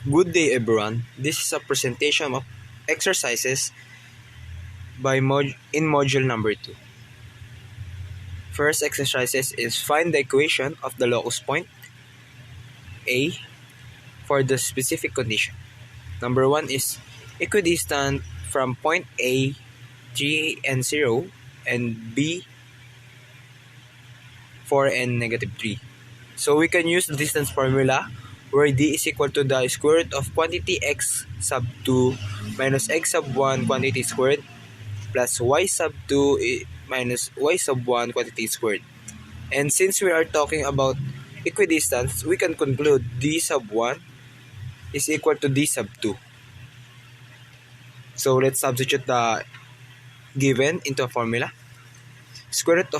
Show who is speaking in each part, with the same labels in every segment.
Speaker 1: Good day everyone. This is a presentation of exercises in module number 2. First exercises is find the equation of the locus point A for the specific condition. Number 1 is equidistant from point A 3 and 0 and B 4 and negative 3. So we can use the distance formula where D is equal to the square root of quantity x sub 2 minus x sub 1 quantity squared plus y sub 2 minus y sub 1 quantity squared. And since we are talking about equidistance, we can conclude d sub 1 is equal to d sub 2. So let's substitute the given into a formula. Square root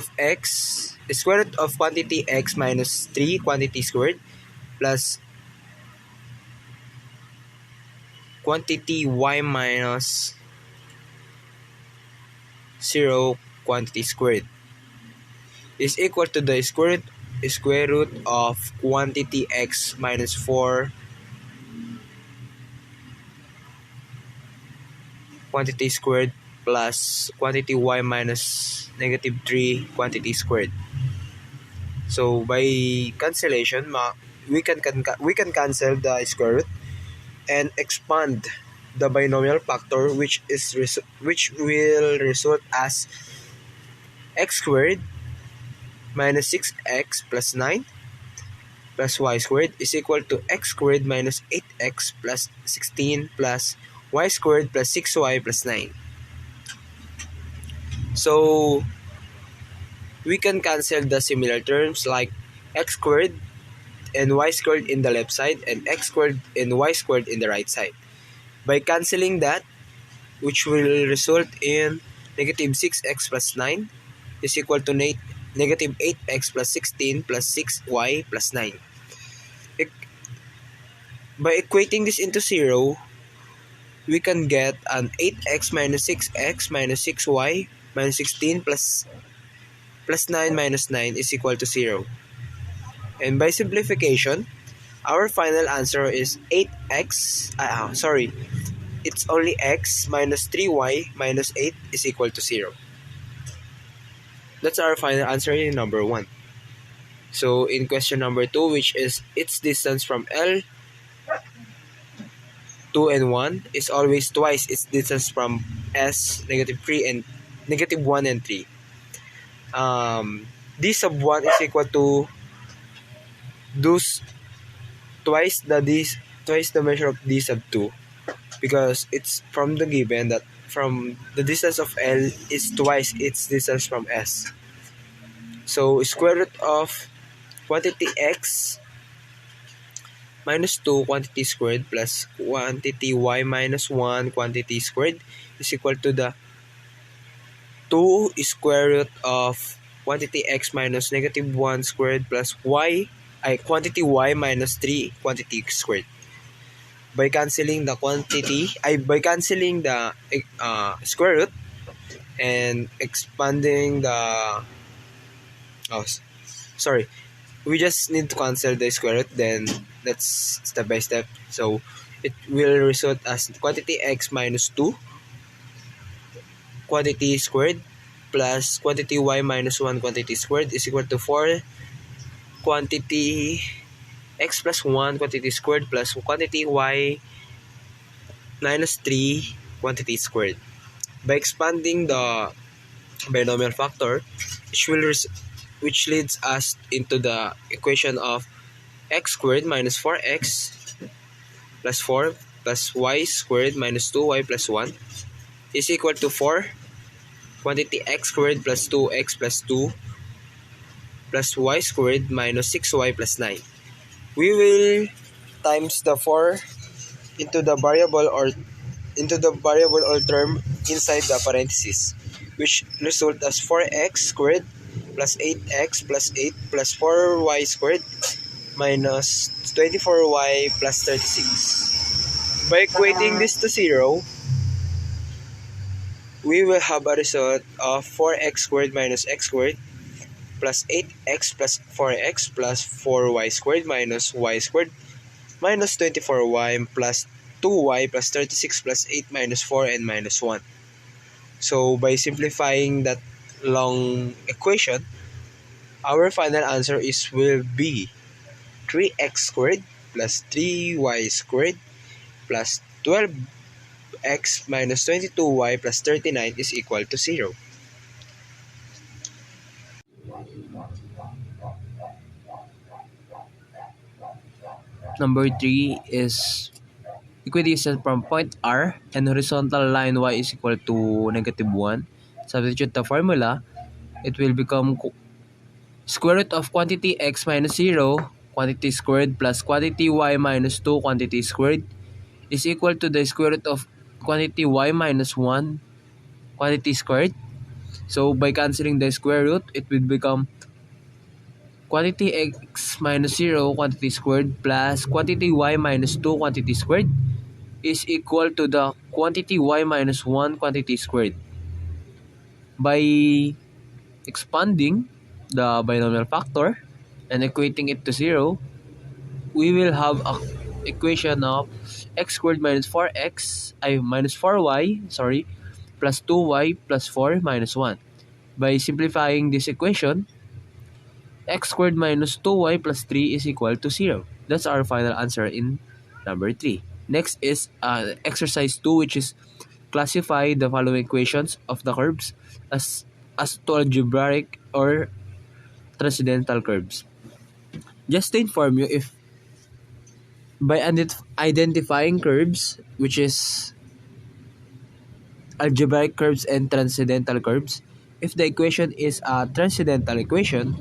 Speaker 1: of quantity x minus 3 quantity squared plus quantity y minus 0 quantity squared is equal to the square root of quantity x minus 4 quantity squared plus quantity y minus negative 3 quantity squared. So by cancellation, we can cancel the square root and expand the binomial factor, which will result as x squared minus 6x plus 9 plus y squared is equal to x squared minus 8x plus 16 plus y squared plus 6y plus 9. So we can cancel the similar terms like x squared and y squared in the left side and x squared and y squared in the right side. By cancelling that, which will result in negative 6x plus 9 is equal to negative 8x plus 16 plus 6y plus 9. By equating this into 0, we can get an 8x minus 6x minus 6y minus 16 plus 9 minus 9 is equal to 0. And by simplification, our final answer is 8x, it's only x minus 3y minus 8 is equal to 0. That's our final answer in number 1. So in question number 2, which is its distance from L 2 and 1 is always twice its distance from S negative 3 and negative 1 and 3. D sub 1 is equal to twice the measure of D sub 2, because it's from the given that from the distance of L is twice its distance from S. So square root of quantity x minus 2 quantity squared plus quantity y minus 1 quantity squared is equal to the 2 square root of quantity x minus negative 1 squared plus quantity y minus 3 quantity squared. By cancelling the square root and expanding the we just need to cancel the square root, then that's step by step. So it will result as quantity x minus 2 quantity squared plus quantity y minus 1 quantity squared is equal to 4 quantity x plus 1 quantity squared plus quantity y minus 3 quantity squared. By expanding the binomial factor, which leads us into the equation of x squared minus 4x plus 4 plus y squared minus 2y plus 1 is equal to 4 quantity x squared plus 2x plus 2 plus y squared minus 6y plus 9. We will times the 4 into the variable or term inside the parentheses, which result as 4x squared plus 8x plus 8 plus 4y squared minus 24y plus 36. By equating this to 0, we will have a result of 4x squared minus x squared plus 8x plus 4x plus 4y squared minus y squared minus 24y plus 2y plus 36 plus 8 minus 4 and minus 1. So by simplifying that long equation, our final answer will be 3x squared plus 3y squared plus 12x minus 22y plus 39 is equal to 0. Number 3 is equidistant from point R and horizontal line y is equal to -1. Substitute the formula, it will become square root of quantity x minus 0, quantity squared plus quantity y minus 2, quantity squared is equal to the square root of quantity y minus 1, quantity squared. So by cancelling the square root, it will become quantity x minus 0, quantity squared plus quantity y minus 2, quantity squared is equal to the quantity y minus 1, quantity squared. By expanding the binomial factor and equating it to 0, we will have a equation of x squared minus 4x, minus 4y, plus 2y plus 4 minus 1. By simplifying this equation, x squared minus 2y plus 3 is equal to 0. That's our final answer in number 3. Next is exercise 2, which is classify the following equations of the curves as to algebraic or transcendental curves. Just to inform you, if by identifying curves, which is algebraic curves and transcendental curves, if the equation is a transcendental equation,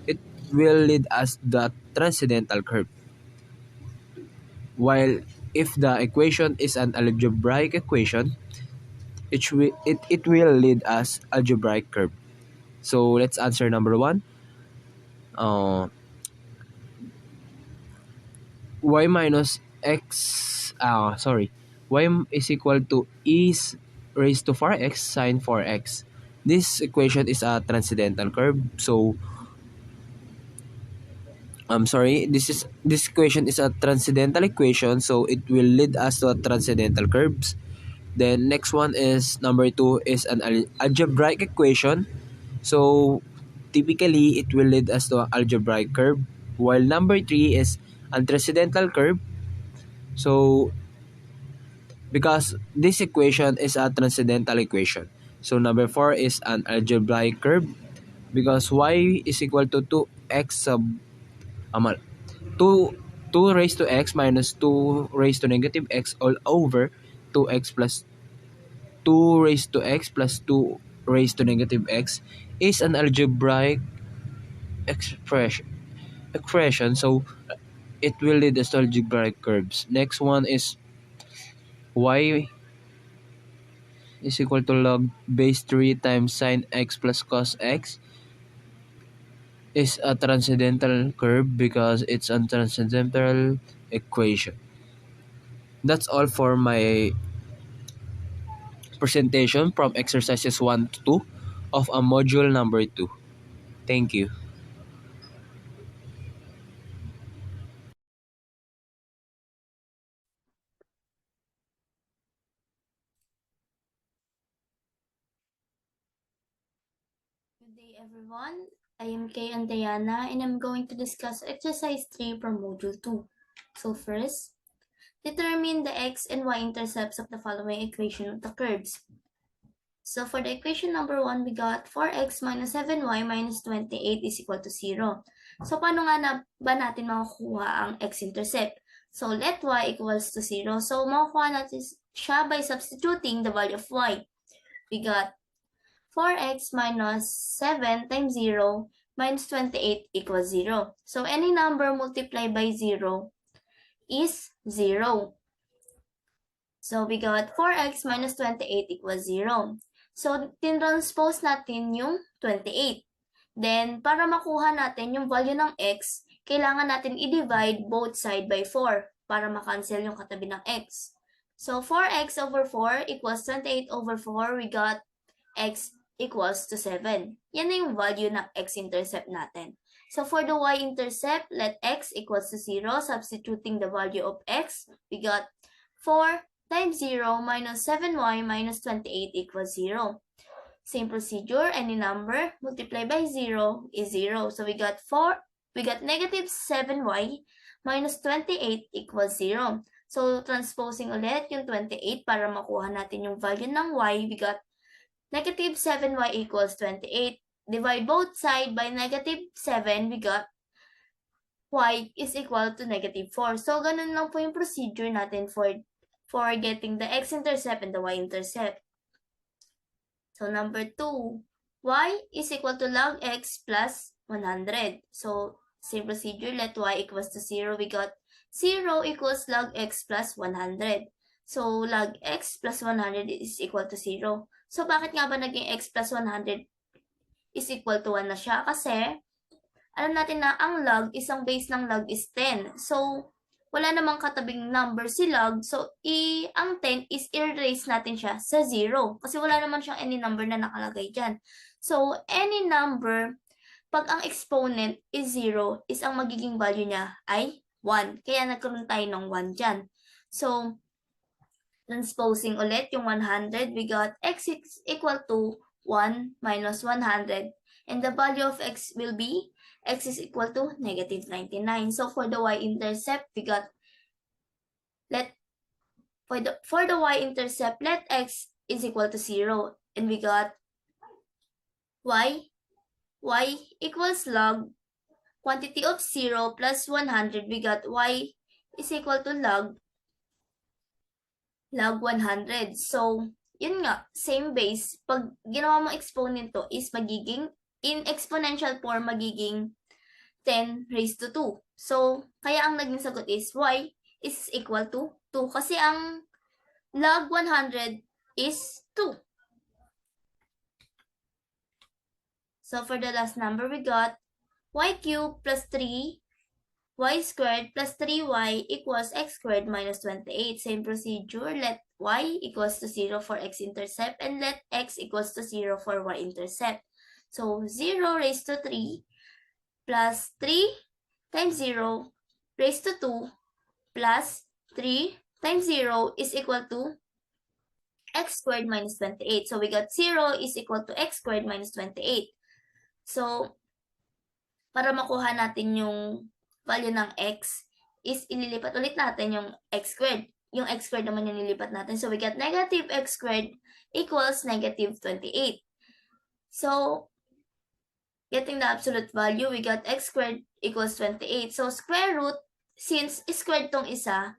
Speaker 1: it will lead us the transcendental curve. While if the equation is an algebraic equation, it will lead us algebraic curve. So let's answer number 1. Y minus x, y is equal to e raised to 4x sine 4x. This equation is a transcendental curve. So this equation is a transcendental equation, so it will lead us to a transcendental curves. Then next one is number 2 is an algebraic equation. So typically it will lead us to an algebraic curve. While number 3 is a transcendental curve. So because this equation is a transcendental equation. So number 4 is an algebraic curve because y is equal to 2x sub 2 2 raised to x minus 2 raised to negative x all over 2x plus 2 raised to x plus 2 raised to negative x is an algebraic expression. So it will lead us to algebraic curves. Next one is y is equal to log base 3 times sine x plus cos x is a transcendental curve because it's a transcendental equation. That's all for my presentation from exercises 1 to 2 of a module number 2. Thank you.
Speaker 2: Good day, everyone. I am Kay and Diana, and I'm going to discuss exercise 3 from Module 2. So first, determine the x and y intercepts of the following equation of the curves. So for the equation number 1, we got 4x minus 7y minus 28 is equal to 0. So paano nga ba natin makukuha ang x-intercept? So let y equals to 0. So makukuha natin siya by substituting the value of y. We got 4x minus 7 times 0 minus 28 equals 0. So any number multiplied by 0 is 0. So we got 4x minus 28 equals 0. So tinranspose natin yung 28. Then para makuha natin yung value ng x, kailangan natin i-divide both side by 4 para makancel yung katabi ng x. So 4x over 4 equals 28 over 4. We got x equals to 7. Yan na yung value ng x-intercept natin. So for the y-intercept, let x equals to 0. Substituting the value of x, we got 4 times 0 minus 7y minus 28 equals 0. Same procedure, any number multiplied by 0 is 0. So we got negative 7y minus 28 equals 0. So transposing ulit yung 28 para makuha natin yung value ng y, we got negative 7y equals 28. Divide both sides by negative 7, we got y is equal to negative 4. So, ganun lang po yung procedure natin for getting the x-intercept and the y-intercept. So, number 2, y is equal to log x plus 100. So, same procedure, let y equals to 0. We got 0 equals log x plus 100. So, log x plus 100 is equal to 0. So, bakit nga ba naging x plus 100 is equal to 1 na siya? Kasi, alam natin na ang log, isang base ng log is 10. So, wala namang katabing number si log. So, ang 10 is erase natin siya sa 0. Kasi wala naman siyang any number na nakalagay dyan. So, any number, pag ang exponent is 0, is ang magiging value niya ay 1. Kaya nagkaroon tayo ng 1 dyan. So, transposing ulit yung 100, we got x is equal to 1 minus 100. And the value of x will be, x is equal to negative 99. So for the y-intercept, we got, for the y-intercept, let x is equal to 0. And we got y equals log quantity of 0 plus 100. We got y is equal to log 100. So, yun nga, same base. Pag ginawa mong exponent to is magiging, in exponential form, magiging 10 raised to 2. So, kaya ang naging sagot is y is equal to 2. Kasi ang log 100 is 2. So, for the last number, we got y cubed plus 3 y squared plus 3y equals x squared minus 28. Same procedure, let y equals to 0 for x-intercept and let x equals to 0 for y-intercept. So, 0 raised to 3 plus 3 times 0 raised to 2 plus 3 times 0 is equal to x squared minus 28. So, we got 0 is equal to x squared minus 28. So, para makuha natin yung value ng x, is ililipat ulit natin yung x squared. Yung x squared naman yung nilipat natin. So, we get negative x squared equals negative 28. So, getting the absolute value, we got x squared equals 28. So, square root, since squared tong isa,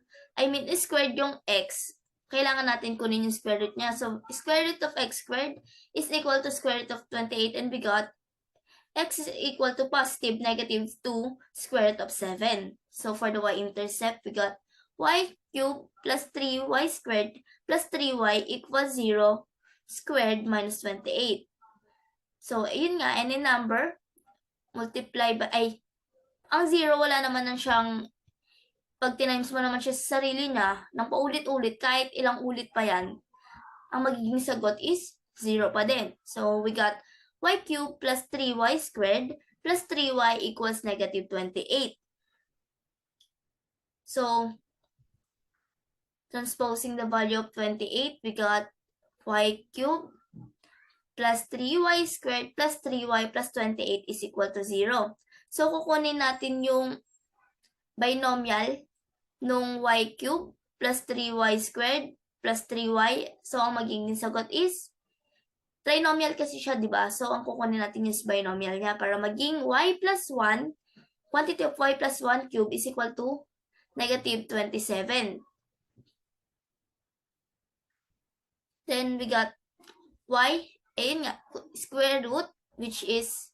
Speaker 2: squared yung x, kailangan natin kunin yung square root niya. So, square root of x squared is equal to square root of 28 and we got x is equal to positive negative 2 square root of 7. So, for the y-intercept, we got y cubed plus 3y squared plus 3y equals 0 squared minus 28. So, yun nga, any number, multiply by, ang 0, wala naman na siyang, pag tinimes mo naman siya sa sarili niya, ng paulit-ulit, kahit ilang ulit pa yan, ang magiging sagot is 0 pa din. So, we got y cubed plus 3y squared plus 3y equals negative 28. So, transposing the value of 28, we got y cubed plus 3y squared plus 3y plus 28 is equal to 0. So, kukunin natin yung binomial nung y cubed plus 3y squared plus 3y. So, ang magiging sagot is trinomial kasi siya, di ba? So, ang kukunin natin is binomial niya para maging y plus 1, quantity of y plus 1 cube is equal to negative 27. Then, we got y, ayun nga, square root, which is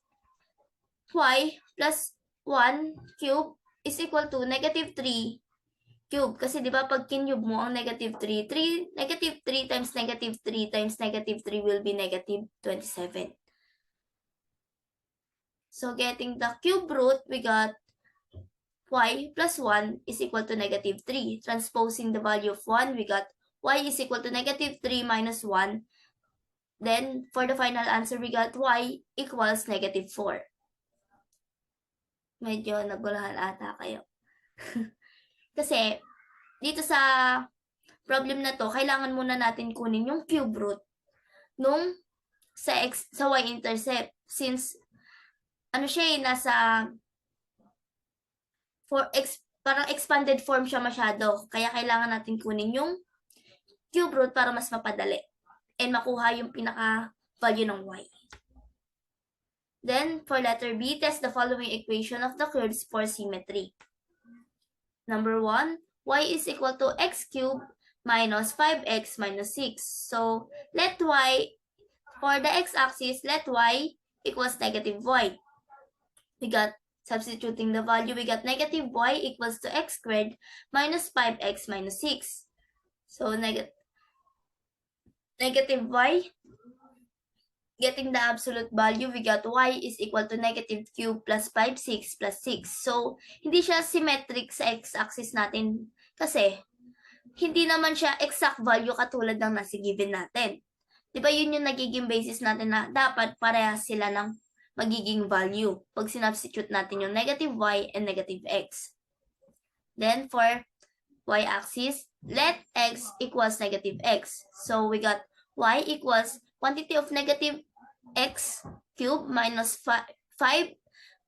Speaker 2: y plus 1 cube is equal to negative 3 cube. Kasi di ba pag kinube mo ang negative 3, negative 3 times negative 3 times negative 3 will be negative 27. So getting the cube root, we got y plus 1 is equal to negative 3. Transposing the value of 1, we got y is equal to negative 3 minus 1. Then for the final answer, we got y equals negative 4. Medyo nagulahan ata kayo. Kasi, dito sa problem na to, kailangan muna natin kunin yung cube root nung sa y-intercept. Since, siya nasa parang expanded form siya masyado. Kaya kailangan natin kunin yung cube root para mas mapadali and makuha yung pinaka-value ng y. Then, for letter B, test the following equation of the curves for symmetry. Number 1, y is equal to x cubed minus 5x minus 6. So, let y, for the x-axis, let y equals negative y. We got, substituting the value, we got negative y equals to x squared minus 5x minus 6. So, negative y, getting the absolute value, we got y is equal to negative cube plus 5, 6 plus 6. So, hindi siya symmetric sa x-axis natin kasi hindi naman siya exact value katulad ng nasa given natin. Diba yun yung nagiging basis natin na dapat parehas sila ng magiging value pag sinubstitute natin yung negative y and negative x. Then, for y-axis, let x equals negative x. So, we got y equals quantity of negative x cubed minus 5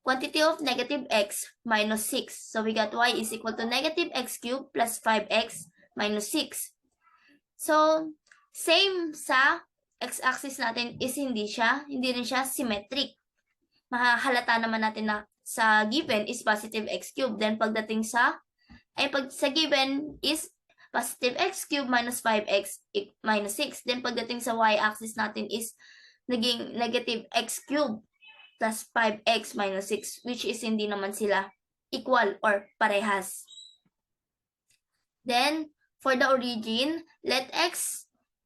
Speaker 2: quantity of negative x minus 6. So, we got y is equal to negative x cubed plus 5x minus 6. So, same sa x-axis natin is hindi rin siya symmetric. Mahalata naman natin na sa given is positive x cubed. Then, pagdating sa given is positive x cubed minus 5x minus 6. Then, pagdating sa y-axis natin is naging negative x cubed plus 5x minus 6, which is hindi naman sila equal or parehas. Then, for the origin, let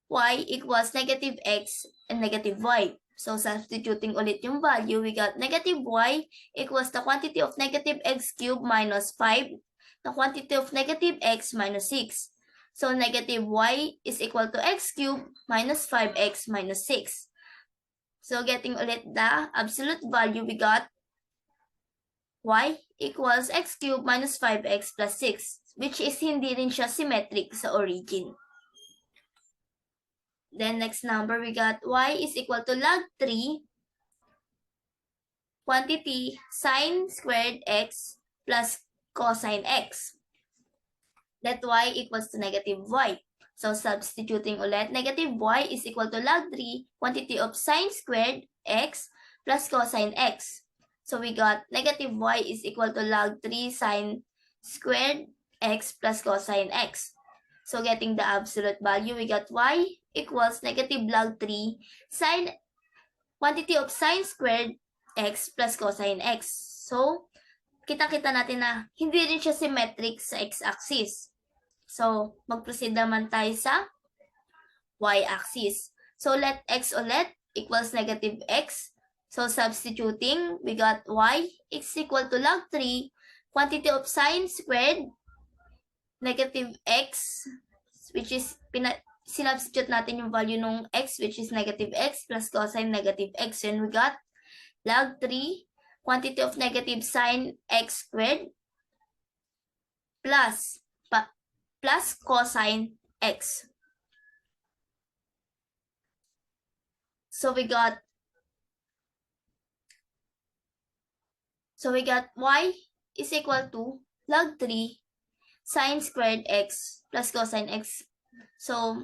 Speaker 2: y equals negative x and negative y. So, substituting ulit yung value, we got negative y equals the quantity of negative x cubed minus 5, the quantity of negative x minus 6. So, negative y is equal to x cubed minus 5x minus 6. So, getting ulit the absolute value, we got y equals x cubed minus 5x plus 6, which is hindi rin siya symmetric sa origin. Then, next number, we got y is equal to log 3 quantity sine squared x plus cosine x. Let y equals to negative y. So, substituting ulit, negative y is equal to log 3 quantity of sine squared x plus cosine x. So, we got negative y is equal to log 3 sine squared x plus cosine x. So, getting the absolute value, we got y equals negative log 3 sine quantity of sine squared x plus cosine x. So, kita-kita natin na hindi rin siya symmetric sa x-axis. So, mag-proceed naman tayo sa y-axis. So, let x ulit equals negative x. So, substituting, we got y is equal to log 3 quantity of sine squared negative x, which is sinubstitute natin yung value nung x, which is negative x plus cosine negative x. And we got log 3 quantity of negative sine x squared plus cosine x. So we got y is equal to log 3 sine squared x plus cosine x. So,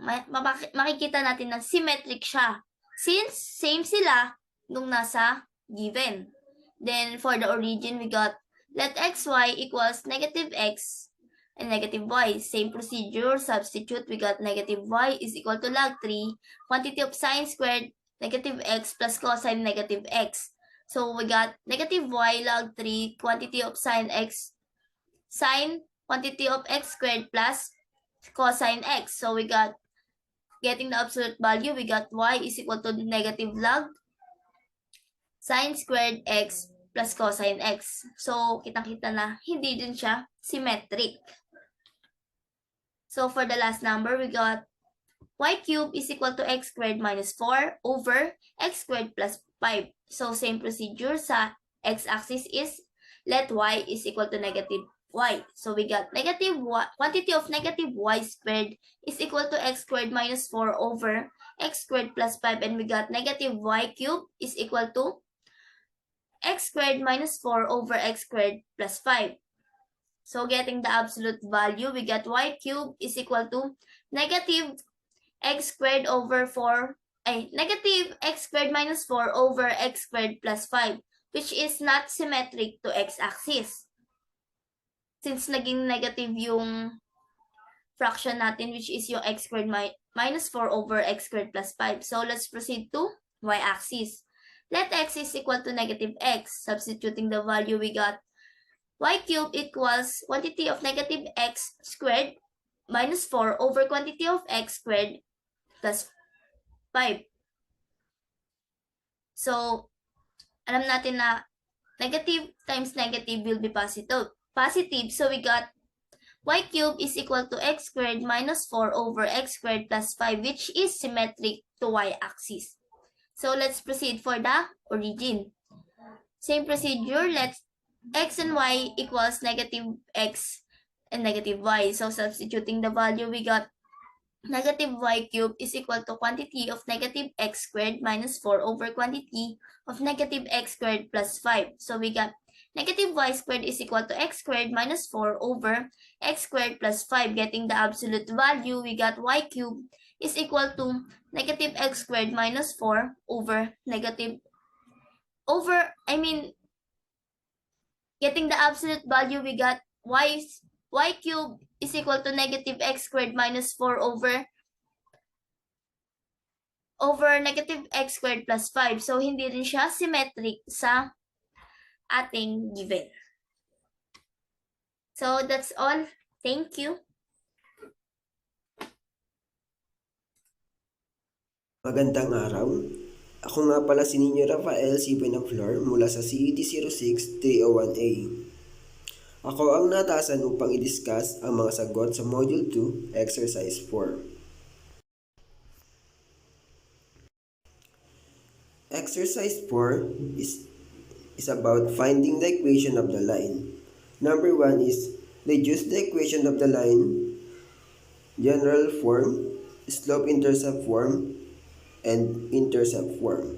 Speaker 2: makikita natin na symmetric siya since same sila nung nasa given. Then, for the origin, we got let xy equals negative x and negative y. Same procedure, substitute, we got negative y is equal to log 3 quantity of sine squared negative x plus cosine negative x. So, we got negative y log 3 quantity of sine quantity of x squared plus cosine x. So, we got, getting the absolute value, we got y is equal to negative log sine squared x plus cosine x. So, kitang-kita na hindi din siya symmetric. So, for the last number, we got y cubed is equal to x squared minus 4 over x squared plus 5. So, same procedure sa x-axis is let y is equal to negative y. So we got negative y, quantity of negative y squared is equal to x squared minus 4 over x squared plus 5, and we got negative y cubed is equal to x squared minus 4 over x squared plus 5. So getting the absolute value, we got y cubed is equal to negative x squared over 4, negative x squared minus 4 over x squared plus 5, which is not symmetric to x-axis. Since naging negative yung fraction natin, which is yung x squared minus 4 over x squared plus 5. So let's proceed to y-axis. Let x is equal to negative x. Substituting the value, we got y cubed equals quantity of negative x squared minus 4 over quantity of x squared plus 5. So, alam natin na negative times negative will be positive. So we got y cubed is equal to x squared minus 4 over x squared plus 5, which is symmetric to y-axis. So let's proceed for the origin. Same procedure, let's x and y equals negative x and negative y. So substituting the value, we got negative y cubed is equal to quantity of negative x squared minus 4 over quantity of negative x squared plus 5. So we got negative y squared is equal to x squared minus 4 over x squared plus 5. Getting the absolute value, we got y cubed is equal to negative x squared minus 4 over getting the absolute value, we got y cubed is equal to negative x squared minus 4 over negative x squared plus 5. So, hindi rin siya symmetric sa ating given. So, that's all. Thank you.
Speaker 3: Magandang araw. Ako nga pala si Ninyo Rafael C. Benaflor mula sa CED-06-301A. Ako ang natasan upang i-discuss ang mga sagot sa Module 2, Exercise 4. Exercise 4 is about finding the equation of the line. Number 1 is reduce the equation of the line, general form, slope-intercept form, and intercept form.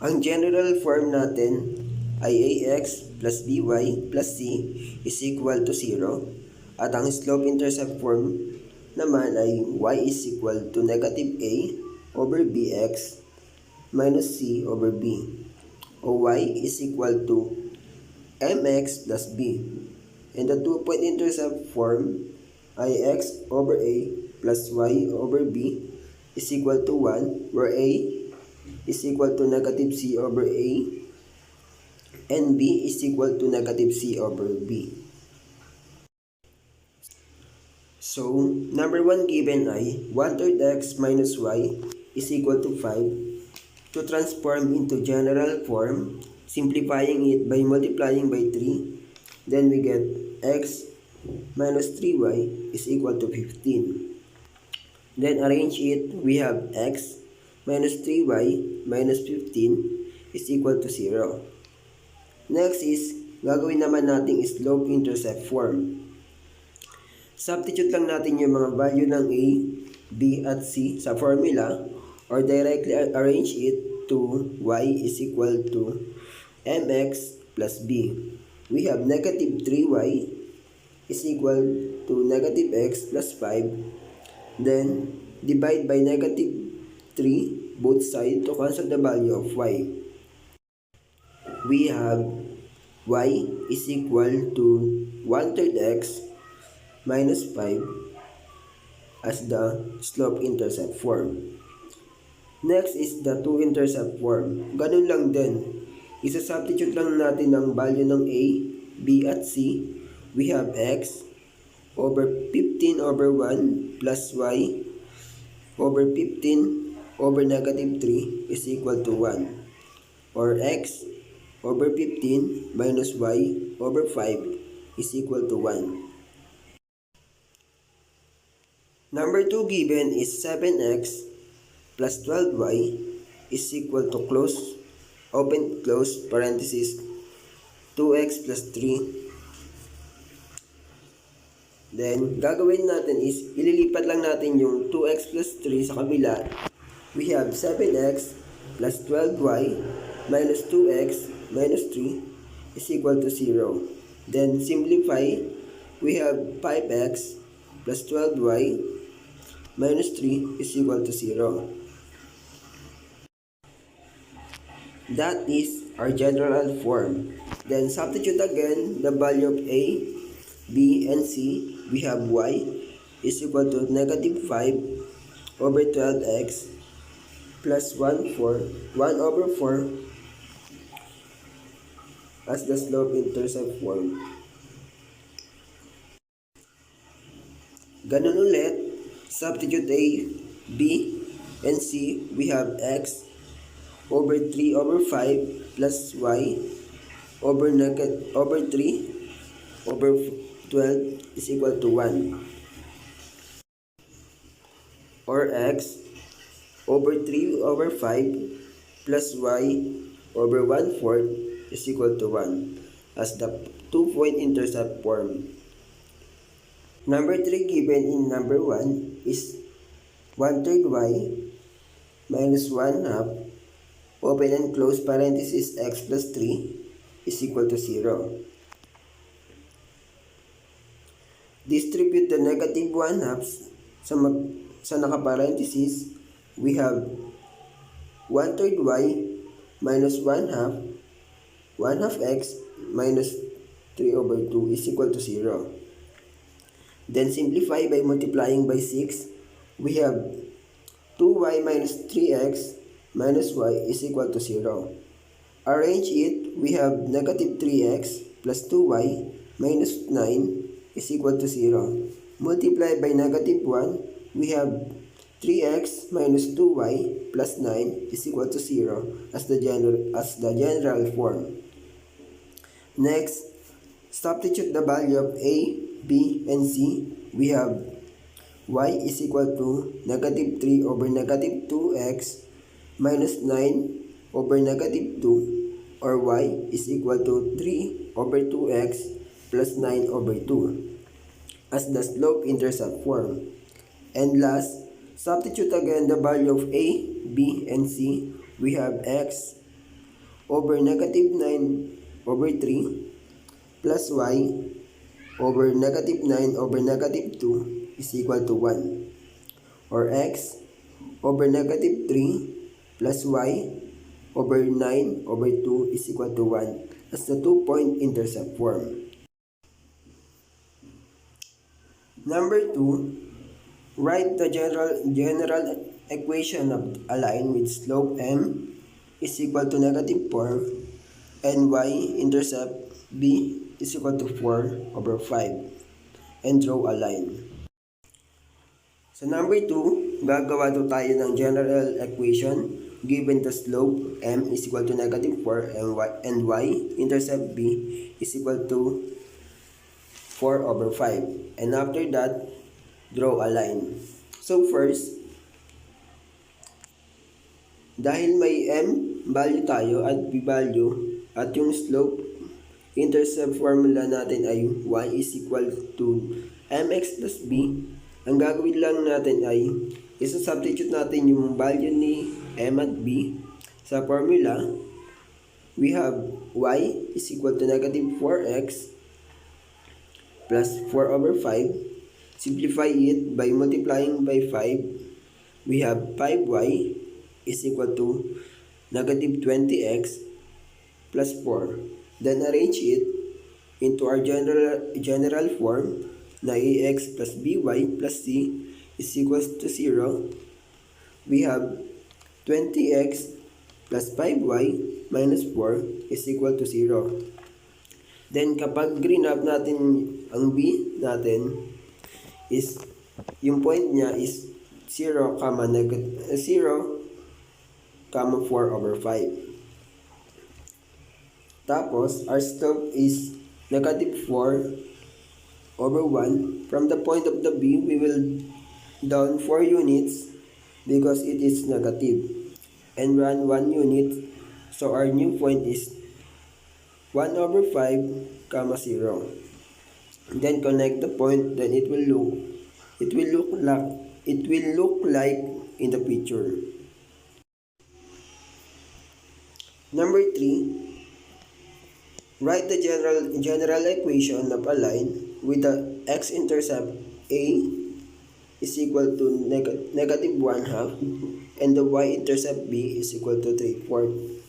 Speaker 3: Ang general form natin ay ax plus by plus c is equal to 0, at ang slope-intercept form naman ay y is equal to negative a over bx minus c over b, o y is equal to mx plus b. And the two-point intercept form ay x over a plus y over b is equal to 1, where a is equal to negative c over a and b is equal to negative c over b. So, number 1 given ay 1/3 x minus y is equal to 5. To transform into general form, simplifying it by multiplying by 3, then we get x minus 3y is equal to 15. Then arrange it, we have x minus 3y minus 15 is equal to 0. Next is, gagawin naman natin slope-intercept form. Substitute lang natin yung mga value ng a, b, at c sa formula, or directly arrange it to y is equal to mx plus b. We have negative 3y is equal to negative x plus 5. Then, divide by negative 3 both sides to cancel the value of y. We have y is equal to 1/3 x minus 5 as the slope-intercept form. Next is the two-intercept form. Ganun lang din. Isa-substitute lang natin ang value ng a, b, at c. We have x over 15 over 1 plus y over 15 over negative 3 is equal to 1. Or x over 15 minus y over 5 is equal to 1. Number 2 given is 7x plus 12y is equal to open close parenthesis 2x plus 3. Then, gagawin natin is, ililipat lang natin yung 2x plus 3 sa kabila. We have 7x plus 12y minus 2x minus 3 is equal to 0. Then, simplify. We have 5x plus 12y minus 3 is equal to 0. That is our general form. Then, substitute again the value of a, b, and c. We have y is equal to negative 5 over 12x plus 1 over 4 as the slope-intercept form. Ganun ulit, substitute a, b, and c. We have x over 3 over 5 plus y over 3 over 12 is equal to 1. Or x over 3 over 5 plus y over 1/4 is equal to 1 as the 2-point intercept form. Number 3 given in number 1 is 1/3 y minus 1/2 open and close parenthesis x plus 3 is equal to 0. Distribute the negative 1/2 sa nakaparenthesis. We have 1/3 y minus 1/2 x minus 3 over 2 is equal to 0. Then simplify by multiplying by 6. We have 2y minus 3x minus y is equal to 0. Arrange it. We have negative 3x plus 2y minus 9 is equal to 0. Multiply by negative 1. We have 3x minus 2y plus 9 is equal to 0 as the general form. Next, substitute the value of a, b, and c. We have y is equal to negative 3 over negative 2x minus 9 over negative 2, or y is equal to 3 over 2x plus 9 over 2 as the slope-intercept form. And last, substitute again the value of a, b, and c. We have x over negative 9 over 3 plus y over negative 9 over negative 2 is equal to 1, or x over negative 3 plus y over 9 over 2 is equal to 1 as the 2-point intercept form. Number 2, write the general equation of a line with slope m is equal to negative 4 and y-intercept b is equal to 4 over 5 and draw a line. Sa number 2, gagawa tayo ng general equation given the slope m is equal to negative 4 and y-intercept b is equal to 4 over 5. And after that, draw a line. So first, dahil may m value tayo at b value at yung slope intercept formula natin ay y is equal to mx plus b, ang gagawin lang natin ay isa-substitute natin yung value ni m at b sa formula. We have y is equal to negative 4x plus 4 over 5. Simplify it by multiplying by 5. We have 5y is equal to negative 20x plus 4. Then arrange it into our general form na ax plus by plus c is equals to 0. We have 20x plus 5y minus 4 is equal to 0. Then kapag green up natin ang b natin is yung point niya is 0, 4 over 5. Tapos our slope is negative 4 over 1. From the point of the b, we will down 4 units because it is negative. and run 1 unit. So our new point is 1 over 5, comma 0. Then connect the point, then it will look like in the picture. Number 3, write the general equation of a line with the x-intercept a is equal to negative 1/2 and the y-intercept b is equal to 3/4.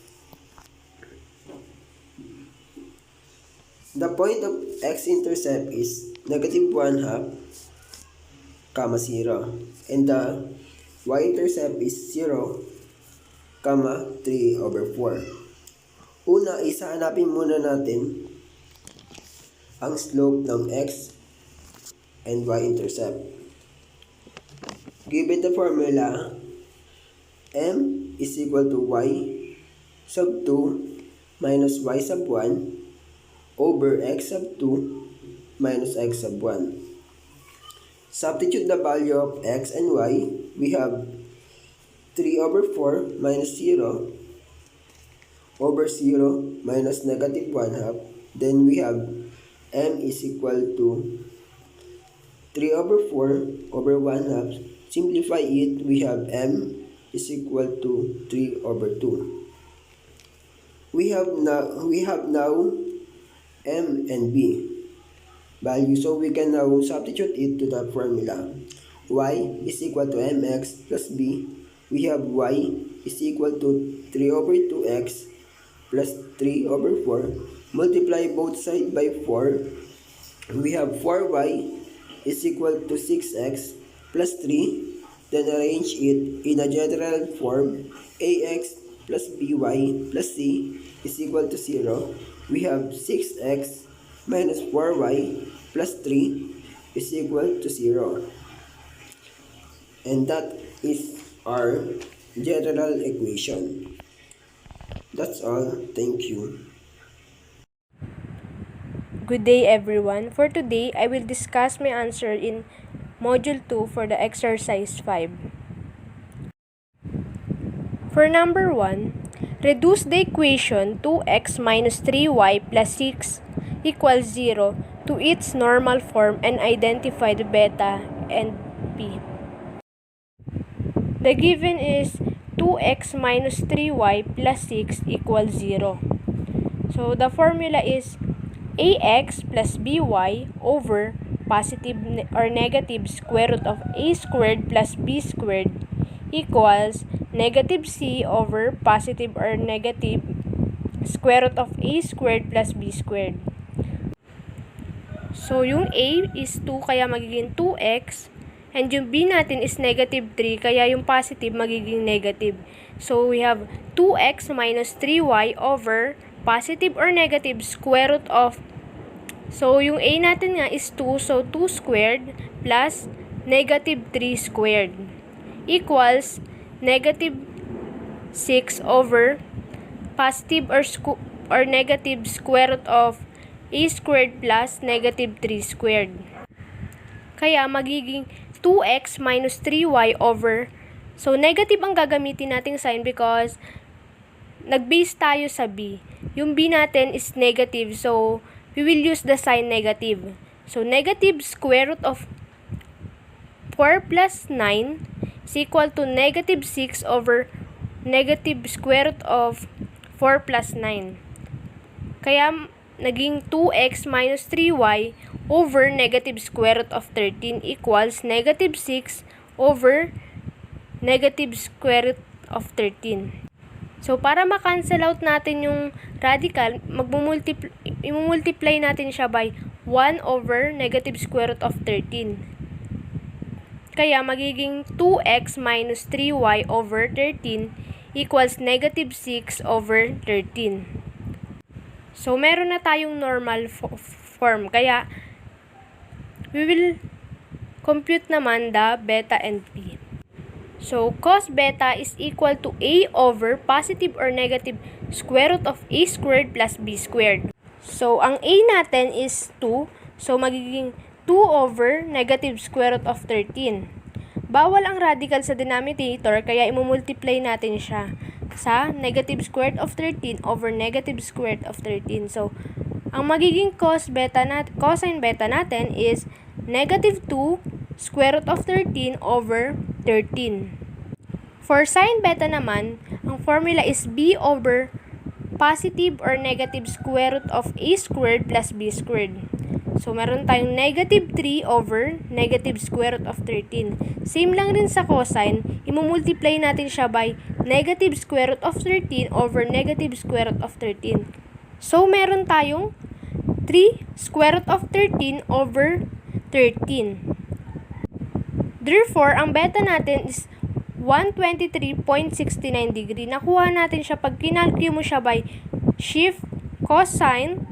Speaker 3: The point of x-intercept is negative 1/2, comma 0, and the y-intercept is 0, comma 3 over 4. Una, isahanapin muna natin ang slope ng x and y-intercept. Given the formula, m is equal to y sub 2 minus y sub 1 over x sub 2 minus x sub 1. Substitute the value of x and y. We have 3 over 4 minus 0 over 0 minus negative 1/2. Then we have m is equal to 3 over 4 over 1/2. Simplify it, we have m is equal to 3 over 2. We have now m and b value, so we can now substitute it to the formula. Y is equal to mx plus b. We have y is equal to 3 over 2x plus 3 over 4. Multiply both sides by 4. We have 4y is equal to 6x plus 3. Then arrange it in a general form. Ax plus by plus c is equal to 0. We have 6x minus 4y plus 3 is equal to 0. And that is our general equation. That's all. Thank you.
Speaker 4: Good day everyone. For today, I will discuss my answer in Module 2 for the exercise 5. For number 1, reduce the equation 2x minus 3y plus 6 equals 0 to its normal form and identify the beta and p. The given is 2x minus 3y plus 6 equals 0. So the formula is ax plus by over positive or negative square root of a squared plus b squared equals negative c over positive or negative square root of a squared plus b squared. So yung a is 2 kaya magiging 2x and yung b natin is negative 3 kaya yung positive magiging negative. So we have 2x minus 3y over positive or negative square root of, so yung a natin nga is 2, so 2 squared plus negative 3 squared equals negative 6 over positive or negative square root of a squared plus negative 3 squared. Kaya magiging 2x minus 3y over, so negative ang gagamitin nating sign because nag-base tayo sa b. Yung b natin is negative, so we will use the sign negative. So negative square root of 4 plus 9 is equal to negative 6 over negative square root of 4 plus 9. Kaya naging 2x minus 3y over negative square root of 13 equals negative 6 over negative square root of 13. So, para ma-cancel out natin yung radical, i-multiply natin siya by 1 over negative square root of 13. Kaya, magiging 2x minus 3y over 13 equals negative 6 over 13. So, meron na tayong normal form. Kaya, we will compute naman the beta and p. So, cos beta is equal to a over positive or negative square root of a squared plus b squared. So, ang a natin is 2. So, magiging 2 over negative square root of 13. bawal ang radical sa denominator kaya imumultiply natin siya sa negative square root of 13 over negative square root of 13. So, ang magiging cosine beta natin is negative 2 square root of 13 over 13. For sine beta naman, ang formula is b over positive or negative square root of a squared plus b squared. So, meron tayong negative 3 over negative square root of 13. Same lang rin sa cosine, imumultiply natin siya by negative square root of 13 over negative square root of 13. So, meron tayong 3 square root of 13 over 13. Therefore, ang beta natin is 123.69 degree. Nakuha natin siya pag kinalculate mo siya by shift cosine,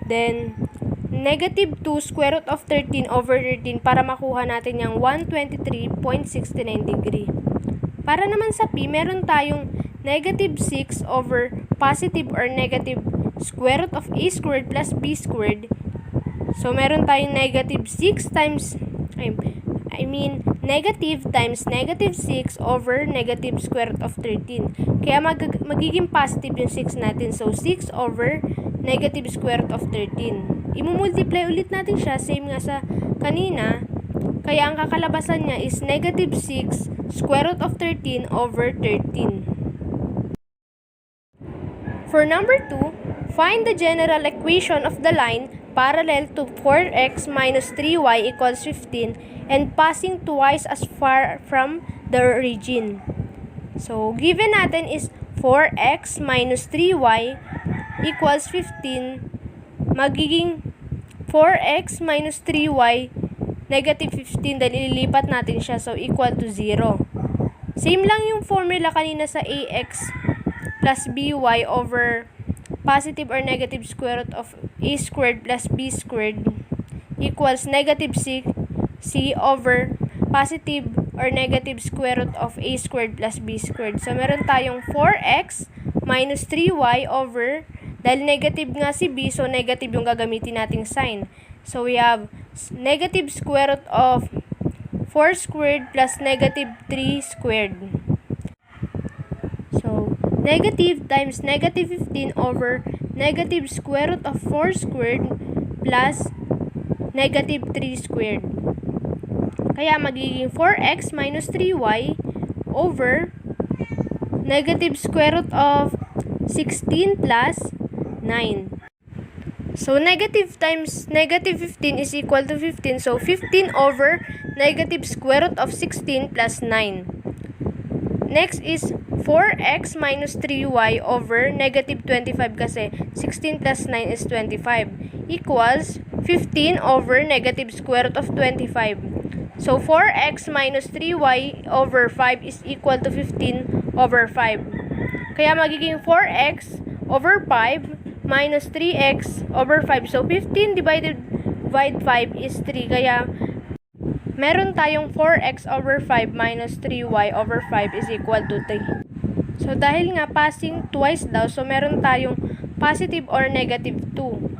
Speaker 4: then negative 2 square root of 13 over 13 para makuha natin yung 123.69 degree. Para naman sa P, meron tayong negative 6 over positive or negative square root of a squared plus b squared. So, meron tayong negative 6 times, negative times negative 6 over negative square root of 13. Kaya magiging positive yung 6 natin. So, 6 over negative square root of 13. Imumultiply ulit natin siya, same nga sa kanina. Kaya ang kakalabasan niya is negative 6 square root of 13 over 13. For number 2, find the general equation of the line parallel to 4x minus 3y equals 15 and passing twice as far from the origin. So, given natin is 4x minus 3y equals 15, magiging 4x minus 3y negative 15 dahil ililipat natin siya, so equal to 0. Same lang yung formula kanina sa ax plus by over positive or negative square root of a squared plus b squared equals negative c over positive or negative square root of a squared plus b squared. So, meron tayong 4x minus 3y over, dahil negative nga si b, so negative yung gagamitin nating sign. So, we have negative square root of 4 squared plus negative 3 squared. So, negative times negative 15 over negative square root of 4 squared plus negative 3 squared. Kaya magiging 4x minus 3y over negative square root of 16 plus 9. So, negative times negative 15 is equal to 15. So, 15 over negative square root of 16 plus 9. Next is 4x minus 3y over negative 25 kasi 16 plus 9 is 25 equals 15 over negative square root of 25. So, 4x minus 3y over 5 is equal to 15 over 5. Kaya magiging 4x over 5 minus 3x over 5. So, 15 divided by 5 is 3. Kaya, meron tayong 4x over 5 minus 3y over 5 is equal to 3. So, dahil nga passing twice daw, so meron tayong positive or negative 2.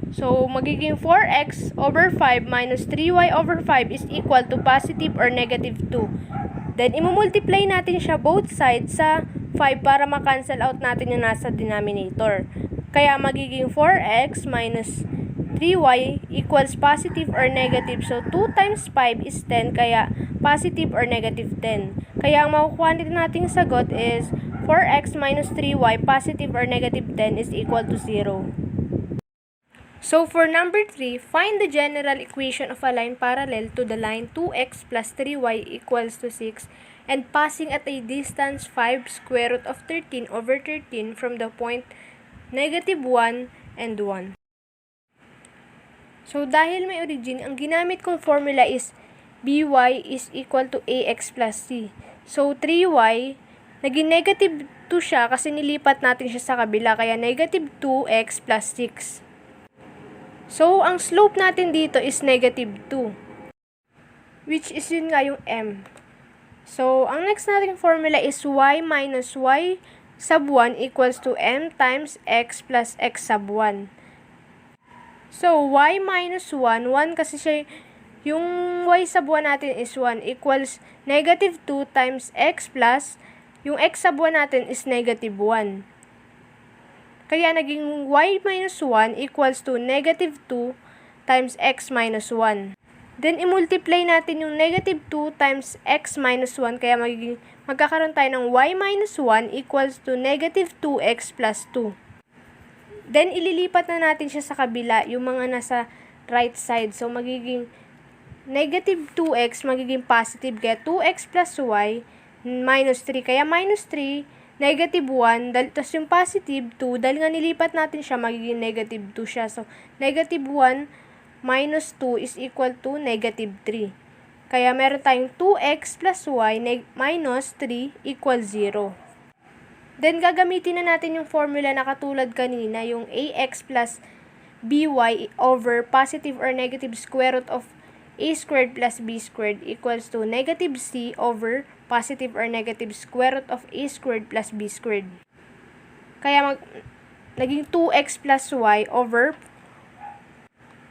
Speaker 4: So, magiging 4x over 5 minus 3y over 5 is equal to positive or negative 2. Then, imumultiply natin siya both sides sa 5 para ma-cancel out natin yung nasa denominator. Kaya magiging 4x minus 3y equals positive or negative. So, 2 times 5 is 10, kaya positive or negative 10. Kaya ang makukuha nating sagot is 4x minus 3y positive or negative 10 is equal to 0. So, for number 3, find the general equation of a line parallel to the line 2x plus 3y equals to 6 and passing at a distance 5 square root of 13 over 13 from the point negative 1 and 1. So, dahil may origin, ang ginamit kong formula is by is equal to ax plus c. So, 3y, naging negative 2 siya kasi nilipat natin siya sa kabila, kaya negative 2x plus 6. So, ang slope natin dito is negative 2, which is yun nga yung m. So, ang next nating formula is y minus y sub 1 equals to m times x plus x sub 1. So, y minus 1, 1 kasi siya yung y sub 1 natin is 1 equals negative 2 times x plus, yung x sub 1 natin is negative 1. Kaya naging y minus 1 equals to negative 2 times x minus 1. Then, i-multiply natin yung negative 2 times x minus 1. Kaya magkakaroon tayo ng y minus 1 equals to negative 2x plus 2. Then, ililipat na natin siya sa kabila, yung mga nasa right side. So, magiging negative 2x, magiging positive. Kaya 2x plus y minus 3. Kaya minus 3, negative 1, tapos yung positive 2, dahil nga nilipat natin siya, magiging negative 2 siya. So, negative 1 minus 2 is equal to negative 3. Kaya meron tayong 2x plus y minus 3 equals 0. Then, gagamitin na natin yung formula na katulad kanina, yung ax plus by over positive or negative square root of a squared plus b squared equals to negative c over positive or negative square root of a squared plus b squared. Kaya naging 2x plus y over,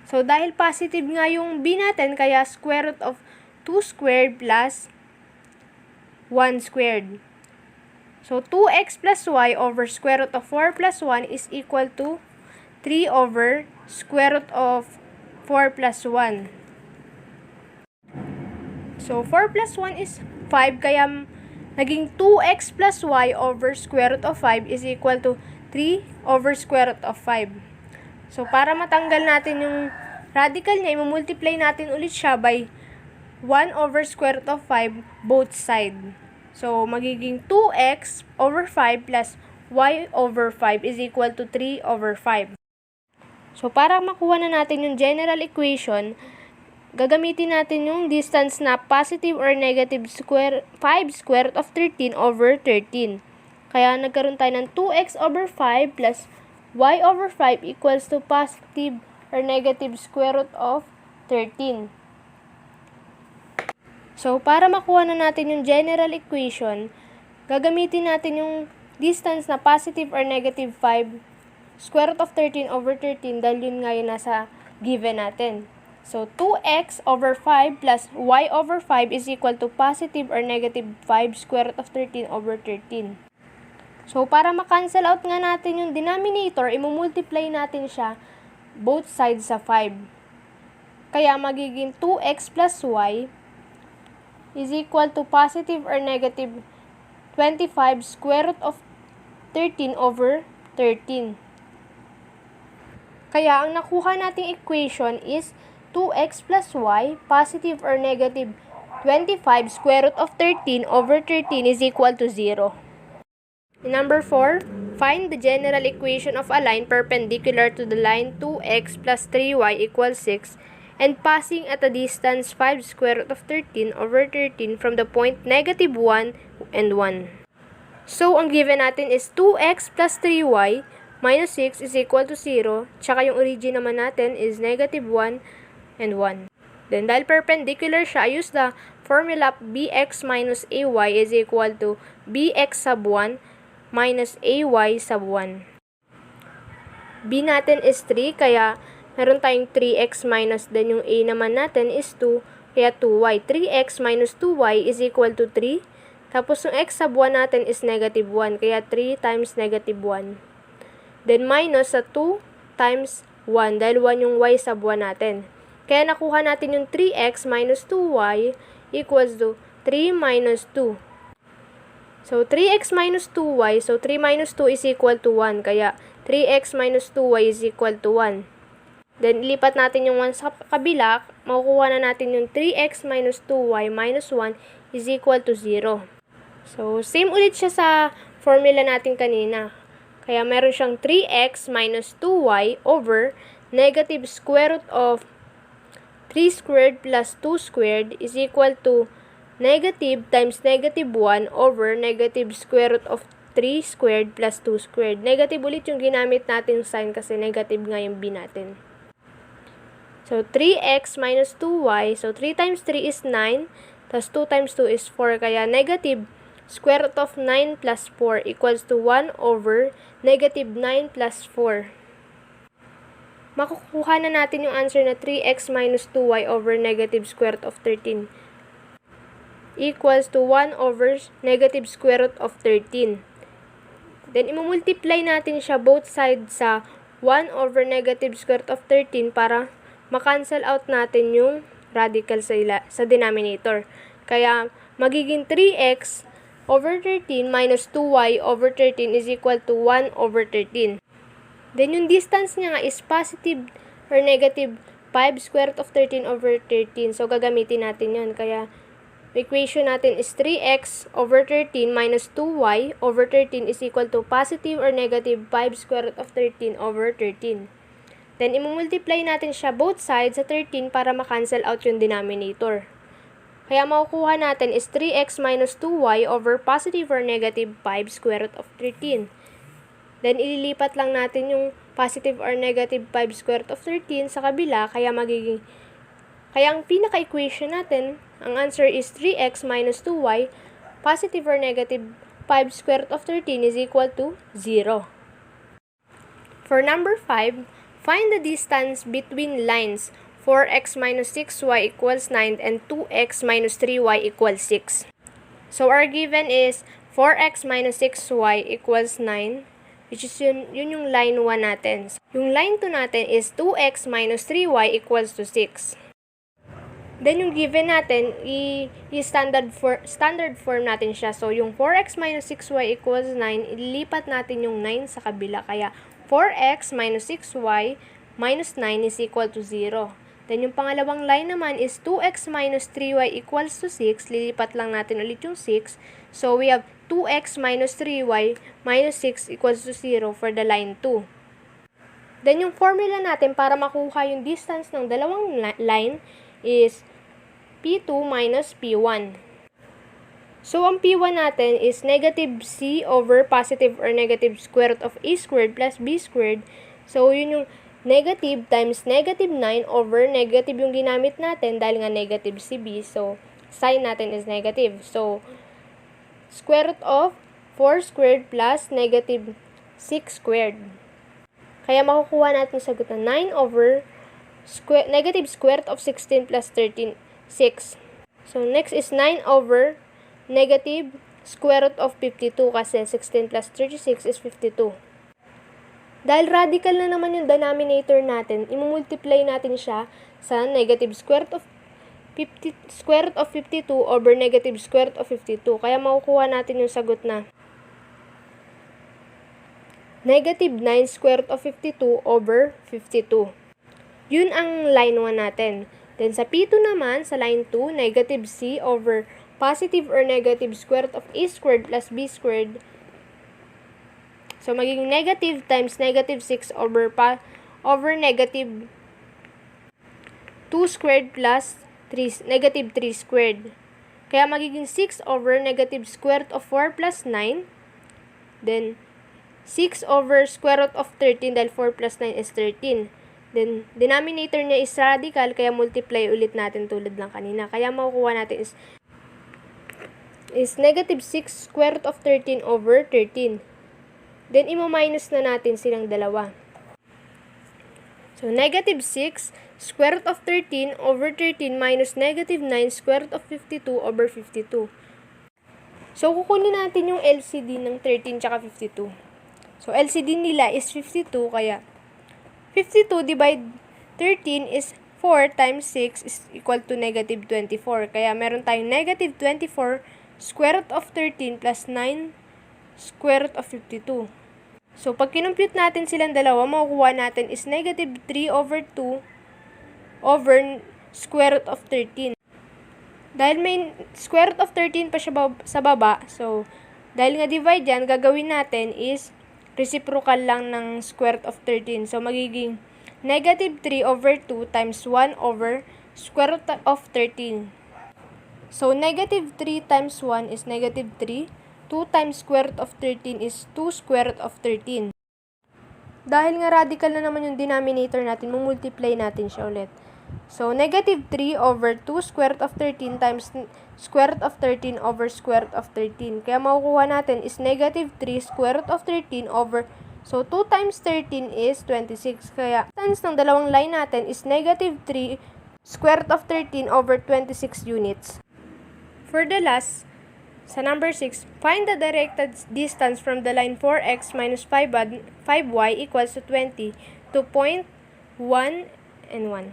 Speaker 4: so dahil positive nga yung b natin, kaya square root of 2 squared plus 1 squared. So 2x plus y over square root of 4 plus 1 is equal to 3 over square root of 4 plus 1. So 4 plus 1 is 5, kaya naging 2x plus y over square root of 5 is equal to 3 over square root of 5. So, para matanggal natin yung radical niya, i-multiply natin ulit siya by 1 over square root of 5 both side. So, magiging 2x over 5 plus y over 5 is equal to 3 over 5. So, para makuha na natin yung general equation, gagamitin natin yung distance na positive or negative 5 square root of 13 over 13. Kaya nagkaroon tayo ng 2x over 5 plus y over 5 equals to positive or negative square root of 13. So, para makuha na natin yung general equation, gagamitin natin yung distance na positive or negative 5 square root of 13 over 13 dahil yun nga yung nasa given natin. So, 2x over 5 plus y over 5 is equal to positive or negative 5 square root of 13 over 13. So, para ma-cancel out nga natin yung denominator, i-multiply natin siya both sides sa 5. Kaya, magiging 2x plus y is equal to positive or negative 25 square root of 13 over 13. Kaya, ang nakuha nating equation is 2x plus y, positive or negative 25 square root of 13 over 13 is equal to 0. Number 4, find the general equation of a line perpendicular to the line 2x plus 3y equals 6 and passing at a distance 5 square root of 13 over 13 from the point negative 1 and 1. So, ang given natin is 2x plus 3y minus 6 is equal to 0, tsaka yung origin naman natin is negative 1 and 1. Then, dahil perpendicular siya, I use the formula bx minus ay is equal to bx sub 1 minus ay sub 1. B natin is 3, kaya meron tayong 3x minus, then yung a naman natin is 2, kaya 2y. 3x minus 2y is equal to 3. Tapos yung x sub 1 natin is negative 1, kaya 3 times negative 1. Then minus sa 2 times 1, dahil 1 yung y sub 1 natin. Kaya nakuha natin yung 3x minus 2y equals to 3 minus 2. So, 3x minus 2y, so 3 minus 2 is equal to 1. Kaya, 3x minus 2y is equal to 1. Then, ilipat natin yung 1 sa kabila, makukuha na natin yung 3x minus 2y minus 1 is equal to 0. So, same ulit siya sa formula natin kanina. Kaya, meron siyang 3x minus 2y over negative square root of 3 squared plus 2 squared is equal to negative times negative 1 over negative square root of 3 squared plus 2 squared. Negative ulit yung ginamit natin sign kasi negative nga yung b natin. So, 3x minus 2y. So, 3 times 3 is 9. Tapos 2 times 2 is 4. Kaya negative square root of 9 plus 4 equals to 1 over negative 9 plus 4. makukuha na natin yung answer na 3x minus 2y over negative square root of 13 equals to 1 over negative square root of 13. Then, imumultiply natin siya both sides sa 1 over negative square root of 13 para ma-cancel out natin yung radical sa denominator. Kaya, magiging 3x over 13 minus 2y over 13 is equal to 1 over 13. Then, yung distance niya nga is positive or negative 5 square root of 13 over 13. So, gagamitin natin yun. Kaya, equation natin is 3x over 13 minus 2y over 13 is equal to positive or negative 5 square root of 13 over 13. Then, imumultiply natin siya both sides sa 13 para ma-cancel out yung denominator. Kaya, makukuha natin is 3x minus 2y over positive or negative 5 square root of 13. Then, ililipat lang natin yung positive or negative 5 square root of 13 sa kabila, kaya ang pinaka-equation natin, ang answer is 3x minus 2y, positive or negative 5 square root of 13 is equal to 0. For number 5, find the distance between lines 4x minus 6y equals 9 and 2x minus 3y equals 6. So, our given is 4x minus 6y equals 9, which is yun yung line 1 natin. Yung line 2 natin is 2x minus 3y equals to 6. Then, yung given natin, standard form natin siya. So, yung 4x minus 6y equals 9, ililipat natin yung 9 sa kabila. Kaya, 4x minus 6y minus 9 is equal to 0. Then, yung pangalawang line naman is 2x minus 3y equals to 6. Lilipat lang natin ulit yung 6. So, we have 2x minus 3y minus 6 equals to 0 for the line 2. Then, yung formula natin para makuha yung distance ng dalawang line is P2 minus P1. So, ang P1 natin is negative C over positive or negative square root of A squared plus B squared. So, yun yung negative times negative 9 over negative yung ginamit natin dahil nga negative si B. So, sign natin is negative. So, square root of 4 squared plus negative 6 squared. Kaya makukuha natin sagot na 9 over negative square root of 16 plus 13, 6. So, next is 9 over negative square root of 52 kasi 16 plus 36 is 52. Dahil radical na naman yung denominator natin, imumultiply natin siya sa negative square root of 52 over negative square root of 52. Kaya makukuha natin yung sagot na negative 9 square root of 52 over 52. Yun ang line 1 natin. Then, sa P2 naman, sa line 2, negative C over positive or negative square root of A squared plus B squared. So, magiging negative times negative 6 over negative 2 squared plus negative 3 squared. Kaya, magiging 6 over negative square root of 4 plus 9. Then, 6 over square root of 13 dahil 4 plus 9 is 13. Then, denominator niya is radical, kaya multiply ulit natin tulad ng kanina. Kaya makukuha natin is negative 6 square root of 13 over 13. Then, ima-minus na natin silang dalawa. So, negative 6 square root of 13 over 13 minus negative 9 square root of 52 over 52. So, kukunin natin yung LCD ng 13 tsaka 52. So, LCD nila is 52, kaya 52 divide 13 is 4 times 6 is equal to negative 24. Kaya meron tayong negative 24 square root of 13 plus 9 square root of 52. So, pag kinumpute natin silang dalawa, makukuha natin is negative 3 over 2 over square root of 13. Dahil may square root of 13 pa siya sa baba, so, dahil nga divide yan, gagawin natin is reciprocal lang ng square root of 13. So, magiging negative 3 over 2 times 1 over square root of 13. So, negative 3 times 1 is negative 3. 2 times square root of 13 is 2 square root of 13. Dahil nga radical na naman yung denominator natin, multiply natin siya ulit. So, negative 3 over 2 square root of 13 times square root of 13 over square root of 13. Kaya makukuha natin is negative 3 square root of 13 over So, 2 times 13 is 26. Kaya, distance ng dalawang line natin is negative 3 square root of 13 over 26 units. For the last, sa number 6, find the directed distance from the line 4x minus 5y equals to 20 to point 1 and 1.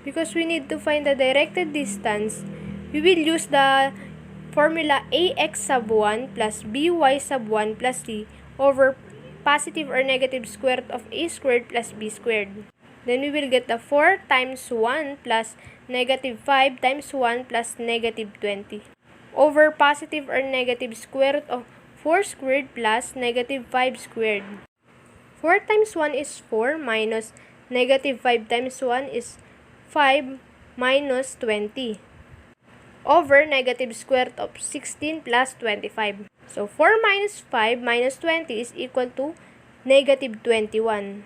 Speaker 4: Because we need to find the directed distance, we will use the formula ax sub 1 plus by sub 1 plus c over positive or negative square root of a squared plus b squared. Then we will get the 4 times 1 plus negative 5 times 1 plus negative 20 over positive or negative square root of 4 squared plus negative 5 squared. 4 times 1 is 4 minus negative 5 times 1 is 5 minus 20 over negative square root of 16 plus 25. So, 4 minus 5 minus 20 is equal to negative 21.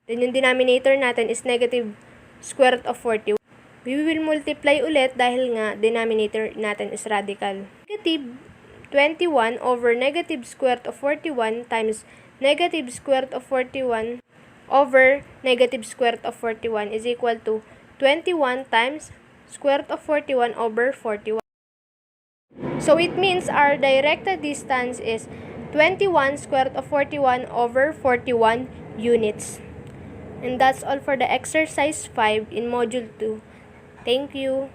Speaker 4: Then, yung denominator natin is negative square root of 41. We will multiply ulit dahil nga denominator natin is radical. Negative 21 over negative square root of 41 times negative square root of 41 over negative square root of 41 is equal to 21 times square root of 41 over 41. So it means our directed distance is 21 square root of 41 over 41 units. And that's all for the exercise 5 in module 2. Thank you.